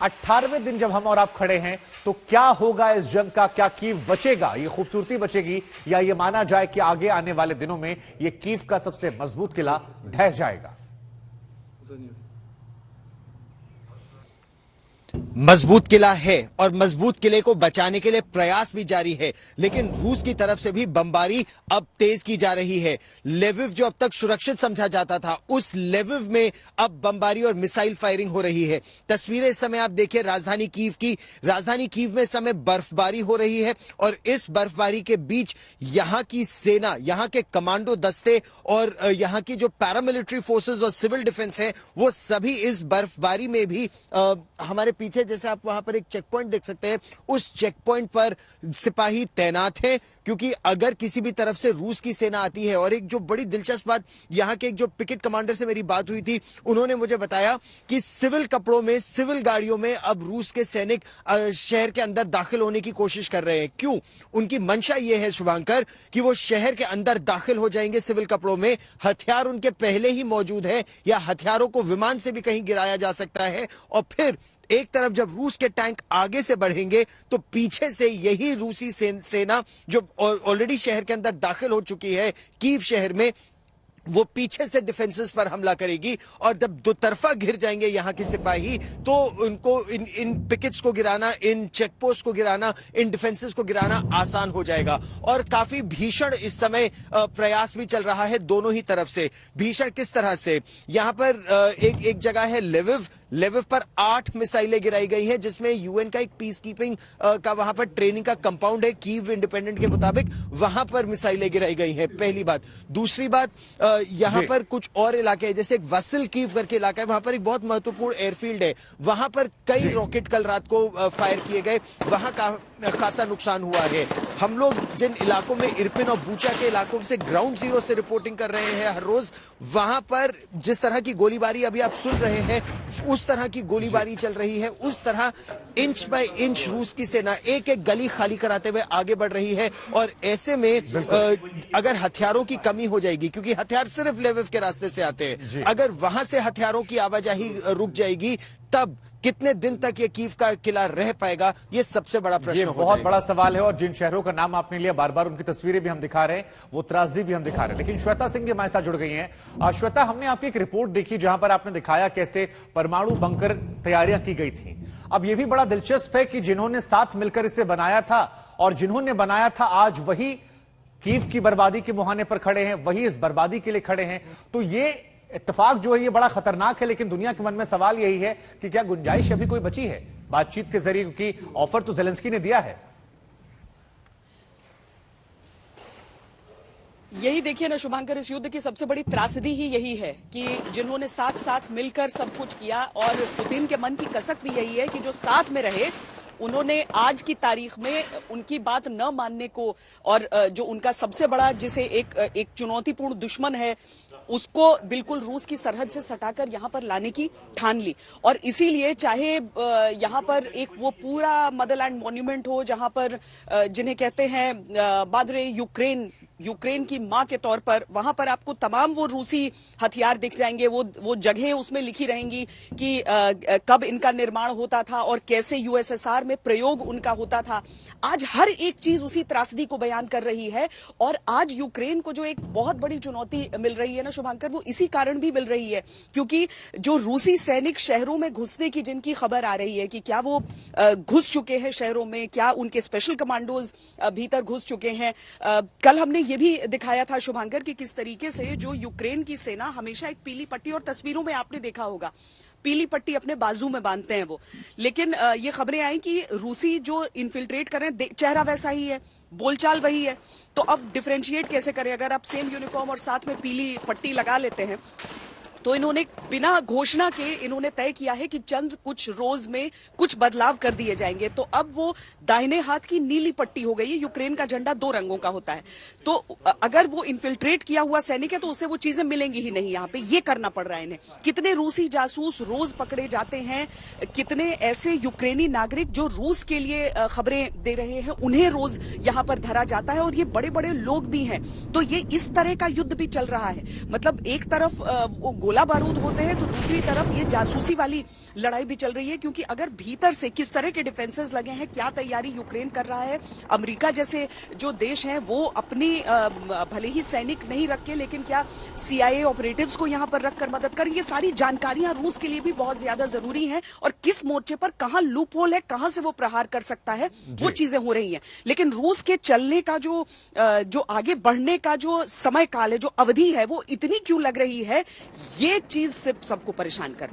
18वें दिन जब हम और आप खड़े हैं तो क्या होगा इस जंग का? क्या कीव बचेगा, ये खूबसूरती बचेगी, या ये माना जाए कि आगे आने वाले दिनों में ये कीव का सबसे मजबूत किला ढह जाएगा? मजबूत किला है और मजबूत किले को बचाने के लिए प्रयास भी जारी है, लेकिन रूस की तरफ से भी बमबारी अब तेज की जा रही है। लेविव जो अब तक सुरक्षित समझा जाता था, उस लेविव में अब बमबारी और मिसाइल फायरिंग हो रही है। तस्वीरें इस समय आप देखिए राजधानी कीव की। राजधानी कीव में इस समय बर्फबारी हो रही है और इस बर्फबारी के बीच यहां की सेना, यहां के कमांडो दस्ते और यहां की जो पैरामिलिट्री फोर्सेस और सिविल डिफेंस है, वो सभी इस बर्फबारी में भी हमारे पीछे जैसे आप वहां पर एक चेक पॉइंट देख सकते हैं, उस चेक पॉइंट पर सिपाही तैनात हैं, क्योंकि अगर किसी भी तरफ से रूस की सेना आती है। और एक जो बड़ी दिलचस्प बात, यहां के एक जो पिकेट कमांडर से मेरी बात हुई थी, उन्होंने मुझे बताया कि सिविल कपड़ों में, सिविल गाड़ियों में अब रूस के सैनिक शहर के अंदर दाखिल होने की कोशिश कर रहे हैं। क्यों? उनकी मंशा यह है शुभांकर कि वो शहर के अंदर दाखिल हो जाएंगे सिविल कपड़ों में। हथियार उनके पहले ही मौजूद है, या हथियारों को विमान से भी कहीं गिराया जा सकता है। और फिर एक तरफ जब रूस के टैंक आगे से बढ़ेंगे तो पीछे से यही रूसी सेना जो ऑलरेडी शहर के अंदर दाखिल हो चुकी है कीव शहर में, वो पीछे से डिफेंसेस पर हमला करेगी। और जब दो तरफा घिर जाएंगे यहां के सिपाही, तो उनको इन पिकेट्स को गिराना, इन चेकपोस्ट को गिराना, इन डिफेंसेस को गिराना आसान हो जाएगा। और काफी भीषण इस समय प्रयास भी चल रहा है दोनों ही तरफ से। भीषण किस तरह से? यहां पर एक जगह है लेविव पर 8 मिसाइलें गिराई गई हैं, जिसमें यूएन का एक पीस कीपिंग का वहां पर ट्रेनिंग का कंपाउंड है। कीव इंडिपेंडेंट के मुताबिक वहां पर मिसाइलें गिराई गई हैं, पहली बात। दूसरी बात, यहां पर कुछ और इलाके हैं, जैसे एक वसिल कीव करके इलाका है, वहां पर एक बहुत महत्वपूर्ण एयरफील्ड है, वहां पर कई रॉकेट कल रात को फायर किए गए, वहां का खासा नुकसान हुआ है। हम लोग जिन इलाकों में, इरपिन और बूचा के इलाकों से ग्राउंड जीरो से रिपोर्टिंग कर रहे हैं हर रोज, वहां पर जिस तरह की गोलीबारी अभी आप सुन रहे हैं, उस तरह की गोलीबारी चल रही है। उस तरह इंच बाय इंच रूस की सेना एक एक गली खाली कराते हुए आगे बढ़ रही है। और ऐसे में अगर हथियारों की कमी हो जाएगी, क्योंकि हथियार सिर्फ लेविव के रास्ते से आते हैं, अगर वहां से हथियारों की आवाजाही रुक जाएगी, तब कितने दिन तक ये कीव का किला रह पाएगा, ये सबसे बड़ा प्रश्न हो जाएगा। बहुत बड़ा सवाल है। और जिन शहरों का नाम आपने लिया, बार बार उनकी तस्वीरें भी हम दिखा रहे हैं, वो त्रासदी भी हम दिखा रहे हैं। लेकिन श्वेता सिंह भी हमारे साथ जुड़ गई हैं। श्वेता, हमने आपकी एक रिपोर्ट देखी जहां पर आपने दिखाया कैसे परमाणु बंकर तैयारियां की गई थी। अब यह भी बड़ा दिलचस्प है कि जिन्होंने साथ मिलकर इसे बनाया था और जिन्होंने बनाया था, आज वही कीव की बर्बादी के मुहाने पर खड़े हैं, वही इस बर्बादी के लिए खड़े हैं। तो ये इत्तेफाक जो है ये बड़ा खतरनाक है। लेकिन दुनिया के मन में सवाल यही है कि क्या गुंजाइश अभी कोई बची है बातचीत के जरिए, क्योंकि ऑफर तो ज़ेलेंस्की ने दिया है। यही देखिए ना शुभांकर, इस युद्ध की सबसे बड़ी त्रासदी ही यही है कि जिन्होंने साथ साथ मिलकर सब कुछ किया, और पुतिन के मन की कसक भी यही है कि जो साथ में रहे, उन्होंने आज की तारीख में उनकी बात न मानने को, और जो उनका सबसे बड़ा, जिसे एक चुनौतीपूर्ण दुश्मन है, उसको बिल्कुल रूस की सरहद से सटाकर यहां पर लाने की ठान ली। और इसीलिए चाहे यहां पर एक वो पूरा मदरलैंड मॉन्यूमेंट हो, जहां पर जिन्हें कहते हैं बादरे यूक्रेन की मां के तौर पर, वहां पर आपको तमाम वो रूसी हथियार दिख जाएंगे, वो जगहें उसमें लिखी रहेंगी कि कब इनका निर्माण होता था और कैसे यूएसएसआर में प्रयोग उनका होता था। आज हर एक चीज उसी त्रासदी को बयान कर रही है। और आज यूक्रेन को जो एक बहुत बड़ी चुनौती मिल रही है ना शुभांकर, वो इसी कारण भी मिल रही है, क्योंकि जो रूसी सैनिक शहरों में घुसने की जिनकी खबर आ रही है कि क्या वो घुस चुके हैं शहरों में, क्या उनके स्पेशल कमांडोज भीतर घुस चुके हैं। कल हमने ये भी दिखाया था शुभांकर कि किस तरीके से जो यूक्रेन की सेना हमेशा एक पीली पट्टी, और तस्वीरों में आपने देखा होगा पीली पट्टी अपने बाजू में बांधते हैं वो, लेकिन ये खबरें आई कि रूसी जो इन्फिल्ट्रेट कर रहे हैं, चेहरा वैसा ही है, बोलचाल वही है। तो अब डिफरेंशिएट कैसे करें? अगर आप सेम यूनिफॉर्म और साथ में पीली पट्टी लगा लेते हैं, तो इन्होंने बिना घोषणा के इन्होंने तय किया है कि चंद कुछ रोज में कुछ बदलाव कर दिए जाएंगे। तो अब वो दाहिने हाथ की नीली पट्टी हो गई है। यूक्रेन का झंडा 2 रंगों का होता है, तो अगर वो इन्फिल्ट्रेट किया हुआ सैनिक है तो उसे वो चीजें मिलेंगी ही नहीं। यहाँ पे ये करना पड़ रहा है इन्हें। कितने रूसी जासूस रोज पकड़े जाते हैं, कितने ऐसे यूक्रेनी नागरिक जो रूस के लिए खबरें दे रहे हैं, उन्हें रोज यहाँ पर धरा जाता है, और ये बड़े बड़े लोग भी हैं। तो ये इस तरह का युद्ध भी चल रहा है। मतलब एक तरफ गोला बारूद होते हैं, तो दूसरी तरफ ये जासूसी वाली लड़ाई भी चल रही है, क्योंकि अगर भीतर से किस तरह के डिफेंसेस लगे हैं, क्या तैयारी यूक्रेन कर रहा है, अमेरिका जैसे जो देश हैं वो अपनी भले ही सैनिक नहीं रख के लेकिन क्या CIA ऑपरेटिव्स को यहां पर रखकर मदद कर, ये सारी जानकारियां रूस के लिए भी बहुत ज्यादा जरूरी हैं। और किस मोर्चे पर कहां लूप होल है, कहां से वो प्रहार कर सकता है, वो चीजें हो रही हैं। लेकिन रूस के चलने का जो आगे बढ़ने का जो समय काल है, जो अवधि है, वो इतनी क्यों लग रही है, ये चीज सिर्फ सबको परेशान करती है।